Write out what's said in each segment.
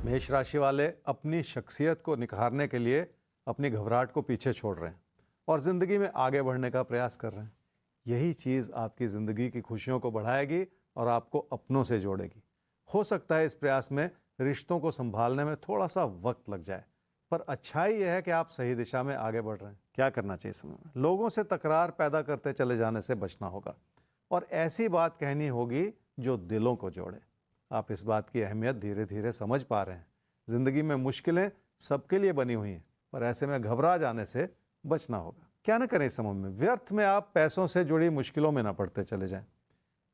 मेष राशि वाले अपनी शख्सियत को निखारने के लिए अपनी घबराहट को पीछे छोड़ रहे हैं और ज़िंदगी में आगे बढ़ने का प्रयास कर रहे हैं। यही चीज़ आपकी ज़िंदगी की खुशियों को बढ़ाएगी और आपको अपनों से जोड़ेगी। हो सकता है इस प्रयास में रिश्तों को संभालने में थोड़ा सा वक्त लग जाए, पर अच्छाई यह है कि आप सही दिशा में आगे बढ़ रहे हैं। क्या करना चाहिए इस समय में? लोगों से तकरार पैदा करते चले जाने से बचना होगा और ऐसी बात कहनी होगी जो दिलों को जोड़े। आप इस बात की अहमियत धीरे धीरे समझ पा रहे हैं। जिंदगी में मुश्किलें सबके लिए बनी हुई हैं, पर ऐसे में घबरा जाने से बचना होगा। क्या न करें इस समय में? व्यर्थ में आप पैसों से जुड़ी मुश्किलों में न पड़ते चले जाएं।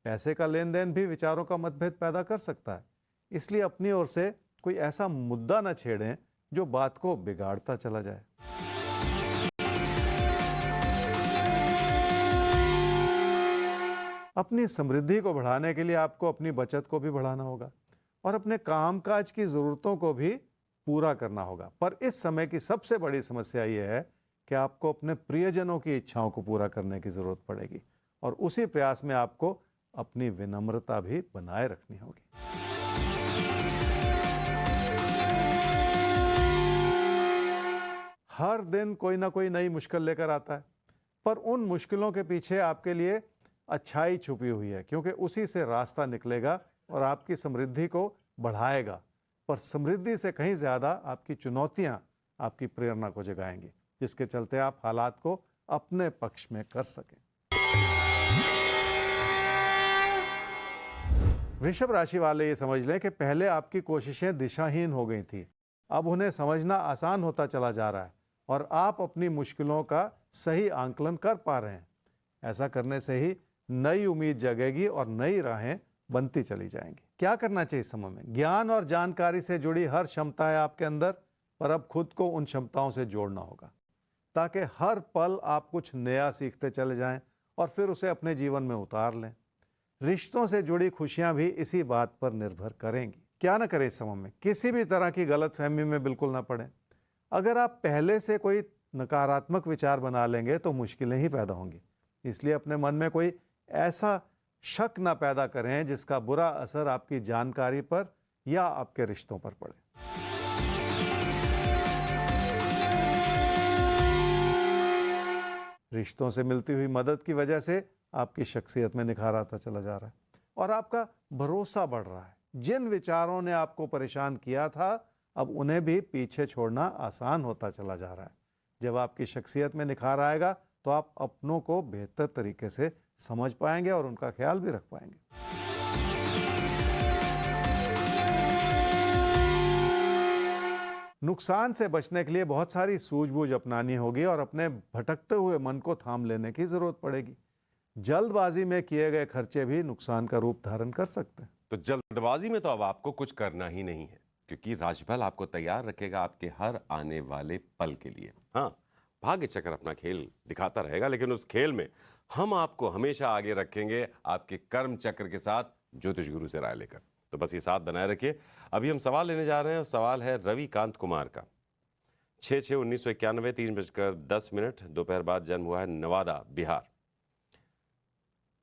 पैसे का लेन देन भी विचारों का मतभेद पैदा कर सकता है, इसलिए अपनी ओर से कोई ऐसा मुद्दा न छेड़ें जो बात को बिगाड़ता चला जाए। अपनी समृद्धि को बढ़ाने के लिए आपको अपनी बचत को भी बढ़ाना होगा और अपने कामकाज की जरूरतों को भी पूरा करना होगा। पर इस समय की सबसे बड़ी समस्या यह है कि आपको अपने प्रियजनों की इच्छाओं को पूरा करने की जरूरत पड़ेगी और उसी प्रयास में आपको अपनी विनम्रता भी बनाए रखनी होगी। हर दिन कोई ना कोई नई मुश्किल लेकर आता है, पर उन मुश्किलों के पीछे आपके लिए अच्छाई छुपी हुई है, क्योंकि उसी से रास्ता निकलेगा और आपकी समृद्धि को बढ़ाएगा। पर समृद्धि से कहीं ज्यादा आपकी चुनौतियां आपकी प्रेरणा को जगाएंगी, जिसके चलते आप हालात को अपने पक्ष में कर सकें। वृषभ राशि वाले ये समझ लें कि पहले आपकी कोशिशें दिशाहीन हो गई थी, अब उन्हें समझना आसान होता चला जा रहा है और आप अपनी मुश्किलों का सही आंकलन कर पा रहे हैं। ऐसा करने से ही नई उम्मीद जगेगी और नई राहें बनती चली जाएंगी। क्या करना चाहिए इस समय में? ज्ञान और जानकारी से जुड़ी हर क्षमता है आपके अंदर, पर अब खुद को उन क्षमताओं से जोड़ना होगा ताकि हर पल आप कुछ नया सीखते चले जाएं और फिर उसे अपने जीवन में उतार लें। रिश्तों से जुड़ी खुशियां भी इसी बात पर निर्भर करेंगी। क्या ना करें इस समय में? किसी भी तरह की गलतफहमी में बिल्कुल ना पड़ें। अगर आप पहले से कोई नकारात्मक विचार बना लेंगे तो मुश्किलें ही पैदा होंगी। इसलिए अपने मन में कोई ऐसा शक ना पैदा करें जिसका बुरा असर आपकी जानकारी पर या आपके रिश्तों पर पड़े। रिश्तों से मिलती हुई मदद की वजह से आपकी शख्सियत में निखार आता चला जा रहा है और आपका भरोसा बढ़ रहा है। जिन विचारों ने आपको परेशान किया था, अब उन्हें भी पीछे छोड़ना आसान होता चला जा रहा है। जब आपकी शख्सियत में निखार आएगा तो आप अपनों को बेहतर तरीके से समझ पाएंगे और उनका ख्याल भी रख पाएंगे। नुकसान से बचने के लिए बहुत सारी सूझबूझ अपनानी होगी और अपने भटकते हुए मन को थाम लेने की जरूरत पड़ेगी। जल्दबाजी में किए गए खर्चे भी नुकसान का रूप धारण कर सकते हैं। तो जल्दबाजी में तो अब आपको कुछ करना ही नहीं है, क्योंकि राजबल आपको तैयार रखेगा आपके हर आने वाले पल के लिए। हाँ, भाग्य चक्र अपना खेल दिखाता रहेगा, लेकिन उस खेल में हम आपको हमेशा आगे रखेंगे आपके कर्म चक्र के साथ, ज्योतिष गुरु से राय लेकर। तो बस ये साथ बनाए रखिए। अभी हम सवाल लेने जा रहे हैं और सवाल है रविकांत कुमार का। 6/6/1991, 3:10, दोपहर बाद जन्म हुआ है, नवादा, बिहार।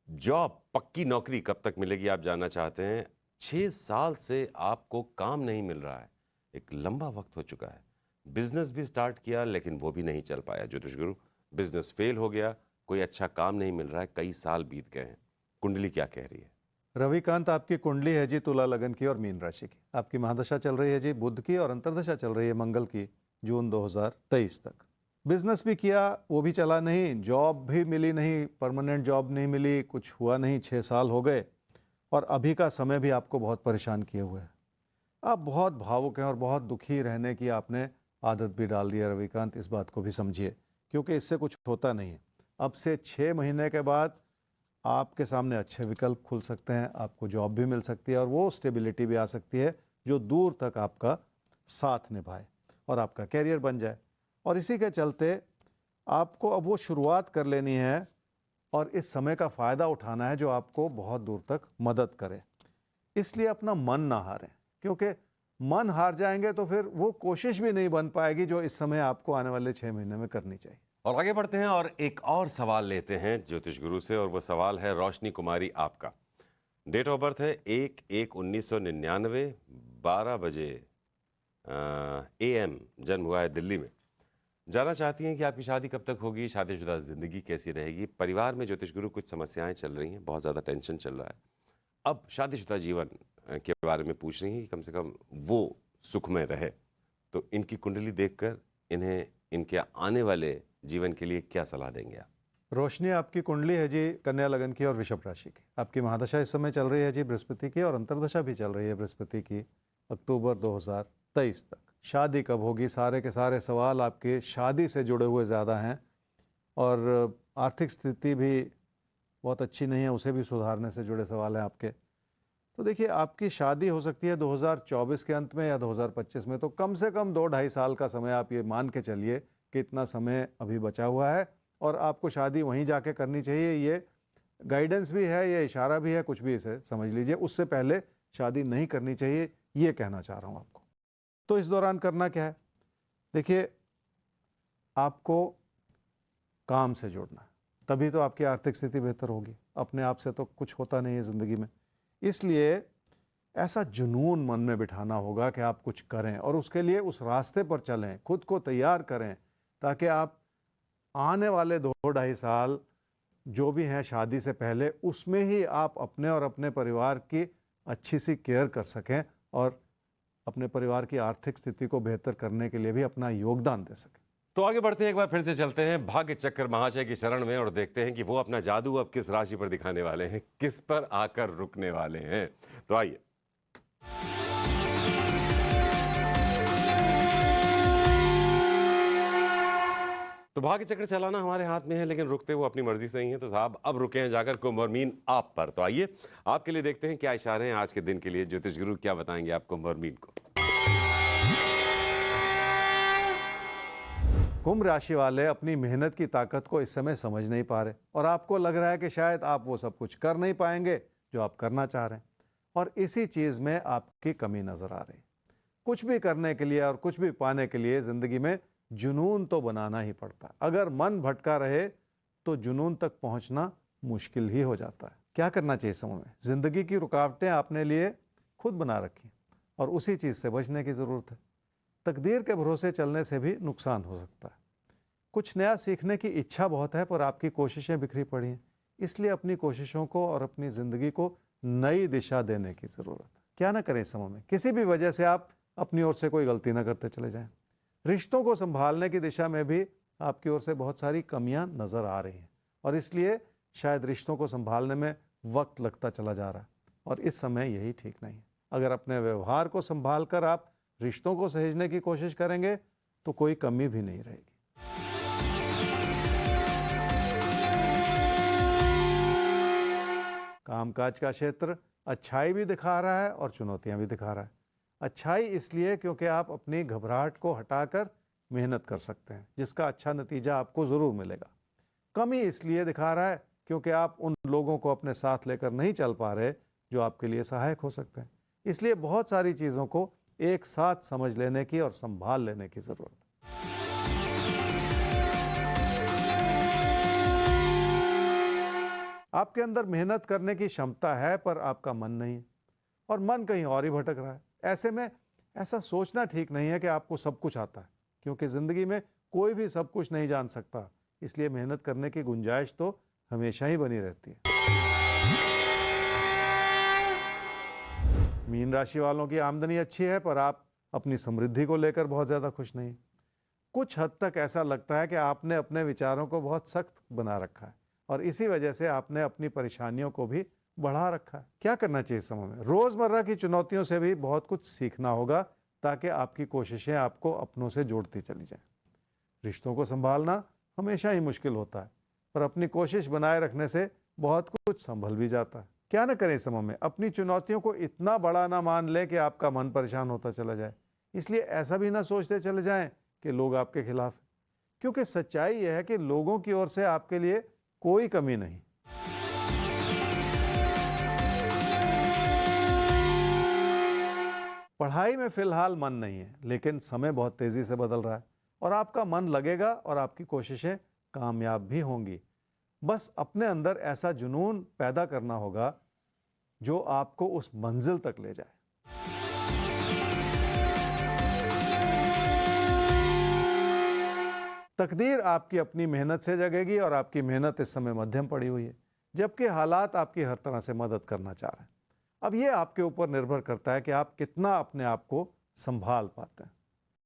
जॉब, पक्की नौकरी कब तक मिलेगी आप जानना चाहते हैं। 6 साल से आपको काम नहीं मिल रहा है, एक लंबा वक्त हो चुका है। बिजनेस भी स्टार्ट किया लेकिन वो भी नहीं चल पाया ज्योतिष गुरु, बिजनेस फेल हो गया, कोई अच्छा काम नहीं मिल रहा है, कई साल बीत गए हैं। कुंडली क्या कह रही है? रविकांत, आपकी कुंडली है जी तुला लगन की और मीन राशि की। आपकी महादशा चल रही है जी बुध की और अंतर्दशा चल रही है मंगल की, जून 2023 तक। बिजनेस भी किया, वो भी चला नहीं, जॉब भी मिली नहीं, परमानेंट जॉब नहीं मिली, कुछ हुआ नहीं, 6 साल हो गए और अभी का समय भी आपको बहुत परेशान किए हुए है। आप बहुत भावुक हैं और बहुत दुखी रहने की आपने आदत भी डाल दी है रविकांत। इस बात को भी समझिए, क्योंकि इससे कुछ होता नहीं है। अब से 6 महीने के बाद आपके सामने अच्छे विकल्प खुल सकते हैं, आपको जॉब भी मिल सकती है और वो स्टेबिलिटी भी आ सकती है जो दूर तक आपका साथ निभाए और आपका कैरियर बन जाए। और इसी के चलते आपको अब वो शुरुआत कर लेनी है और इस समय का फ़ायदा उठाना है जो आपको बहुत दूर तक मदद करे। इसलिए अपना मन ना हारें, क्योंकि मन हार जाएंगे तो फिर वो कोशिश भी नहीं बन पाएगी जो इस समय आपको आने वाले 6 महीने में करनी चाहिए। और आगे बढ़ते हैं और एक और सवाल लेते हैं ज्योतिष गुरु से, और वो सवाल है रोशनी कुमारी आपका। डेट ऑफ बर्थ है 1/1/1999, 12 बजे AM जन्म हुआ है दिल्ली में। जानना चाहती हैं कि आपकी शादी कब तक होगी, शादीशुदा ज़िंदगी कैसी रहेगी। परिवार में ज्योतिष गुरु कुछ समस्याएं चल रही हैं, बहुत ज़्यादा टेंशन चल रहा है। अब शादीशुदा जीवन के बारे में पूछ रही हैं कि कम से कम वो सुखमय रहे। तो इनकी कुंडली देखकर इन्हें इनके आने वाले जीवन के लिए क्या सलाह देंगे आप? रोशनी, आपकी कुंडली है जी कन्या लगन की और वृषभ राशि की। आपकी महादशा इस समय चल रही है जी बृहस्पति की, और अंतर्दशा भी चल रही है बृहस्पति की अक्टूबर 2023 तक। शादी कब होगी, सारे के सारे सवाल आपके शादी से जुड़े हुए ज़्यादा हैं, और आर्थिक स्थिति भी बहुत अच्छी नहीं है, उसे भी सुधारने से जुड़े सवाल हैं आपके। तो देखिए, आपकी शादी हो सकती है 2024 के अंत में या 2025 में। तो कम से कम 2-2.5 साल का समय आप ये मान के चलिए कि इतना समय अभी बचा हुआ है, और आपको शादी वहीं जाके करनी चाहिए। ये गाइडेंस भी है, ये इशारा भी है, कुछ भी इसे समझ लीजिए। उससे पहले शादी नहीं करनी चाहिए, ये कहना चाह रहा हूँ आपको। तो इस दौरान करना क्या है? देखिए, आपको काम से जुड़ना है, तभी तो आपकी आर्थिक स्थिति बेहतर होगी। अपने आप से तो कुछ होता नहीं है ज़िंदगी में। इसलिए ऐसा जुनून मन में बिठाना होगा कि आप कुछ करें, और उसके लिए उस रास्ते पर चलें, खुद को तैयार करें, ताकि आप आने वाले 2-2.5 साल जो भी हैं शादी से पहले, उसमें ही आप अपने और अपने परिवार की अच्छी सी केयर कर सकें, और अपने परिवार की आर्थिक स्थिति को बेहतर करने के लिए भी अपना योगदान दे सकें। तो आगे बढ़ते हैं, एक बार फिर से चलते हैं भाग्य चक्र महाशय की शरण में और देखते हैं कि वो अपना जादू अब किस राशि पर दिखाने वाले हैं, किस पर आकर रुकने वाले हैं। तो आइए। तो भाग्य चक्र चलाना हमारे हाथ में है, लेकिन रुकते वो अपनी मर्जी से ही हैं। तो साहब अब रुके हैं जाकर कुंभ और मीन आप पर। तो आइए आपके लिए देखते हैं क्या इशारे हैं आज के दिन के लिए। ज्योतिष गुरु क्या बताएंगे आप कुंभ और मीन को? कुंभ राशि वाले अपनी मेहनत की ताकत को इस समय समझ नहीं पा रहे, और आपको लग रहा है कि शायद आप वो सब कुछ कर नहीं पाएंगे जो आप करना चाह रहे हैं, और इसी चीज़ में आपकी कमी नज़र आ रही है। कुछ भी करने के लिए और कुछ भी पाने के लिए ज़िंदगी में जुनून तो बनाना ही पड़ता है। अगर मन भटका रहे तो जुनून तक पहुंचना मुश्किल ही हो जाता है। क्या करना चाहिए समय में? ज़िंदगी की रुकावटें आपने लिए खुद बना रखी, और उसी चीज़ से बचने की ज़रूरत है। तकदीर के भरोसे चलने से भी नुकसान हो सकता है। कुछ नया सीखने की इच्छा बहुत है, पर आपकी कोशिशें बिखरी पड़ी हैं। इसलिए अपनी कोशिशों को और अपनी ज़िंदगी को नई दिशा देने की ज़रूरत है। क्या ना करें इस समय में? किसी भी वजह से आप अपनी ओर से कोई गलती ना करते चले जाएं। रिश्तों को संभालने की दिशा में भी आपकी ओर से बहुत सारी कमियां नज़र आ रही हैं, और इसलिए शायद रिश्तों को संभालने में वक्त लगता चला जा रहा है, और इस समय यही ठीक नहीं है। अगर अपने व्यवहार को संभाल कर आप रिश्तों को सहेजने की कोशिश करेंगे तो कोई कमी भी नहीं रहेगी। कामकाज का क्षेत्र अच्छाई भी दिखा रहा है और चुनौतियां भी दिखा रहा है। अच्छाई इसलिए क्योंकि आप अपनी घबराहट को हटाकर मेहनत कर सकते हैं, जिसका अच्छा नतीजा आपको ज़रूर मिलेगा। कमी इसलिए दिखा रहा है क्योंकि आप उन लोगों को अपने साथ लेकर नहीं चल पा रहे जो आपके लिए सहायक हो सकते हैं। इसलिए बहुत सारी चीज़ों को एक साथ समझ लेने की और संभाल लेने की ज़रूरत है। आपके अंदर मेहनत करने की क्षमता है, पर आपका मन नहीं है, और मन कहीं और ही भटक रहा है। ऐसे में ऐसा सोचना ठीक नहीं है कि आपको सब कुछ आता है, क्योंकि ज़िंदगी में कोई भी सब कुछ नहीं जान सकता। इसलिए मेहनत करने की गुंजाइश तो हमेशा ही बनी रहती है। मीन राशि वालों की आमदनी अच्छी है, पर आप अपनी समृद्धि को लेकर बहुत ज़्यादा खुश नहीं। कुछ हद तक ऐसा लगता है कि आपने अपने विचारों को बहुत सख्त बना रखा है, और इसी वजह से आपने अपनी परेशानियों को भी बढ़ा रखा है। क्या करना चाहिए इस समय में? रोज़मर्रा की चुनौतियों से भी बहुत कुछ सीखना होगा, ताकि आपकी कोशिशें आपको अपनों से जोड़ती चली जाएं। रिश्तों को संभालना हमेशा ही मुश्किल होता है, पर अपनी कोशिश बनाए रखने से बहुत कुछ संभल भी जाता है। क्या ना करें इस समय में? अपनी चुनौतियों को इतना बड़ा ना मान ले कि आपका मन परेशान होता चला जाए। इसलिए ऐसा भी ना सोचते चले जाएं कि लोग आपके खिलाफ हैं, क्योंकि सच्चाई यह है कि लोगों की ओर से आपके लिए कोई कमी नहीं। पढ़ाई में फिलहाल मन नहीं है, लेकिन समय बहुत तेजी से बदल रहा है, और आपका मन लगेगा और आपकी कोशिशें कामयाब भी होंगी। बस अपने अंदर ऐसा जुनून पैदा करना होगा जो आपको उस मंजिल तक ले जाए। तकदीर आपकी अपनी मेहनत से जगेगी और आपकी मेहनत इस समय मध्यम पड़ी हुई है, जबकि हालात आपकी हर तरह से मदद करना चाह रहे हैं। अब ये आपके ऊपर निर्भर करता है कि आप कितना अपने आप को संभाल पाते हैं।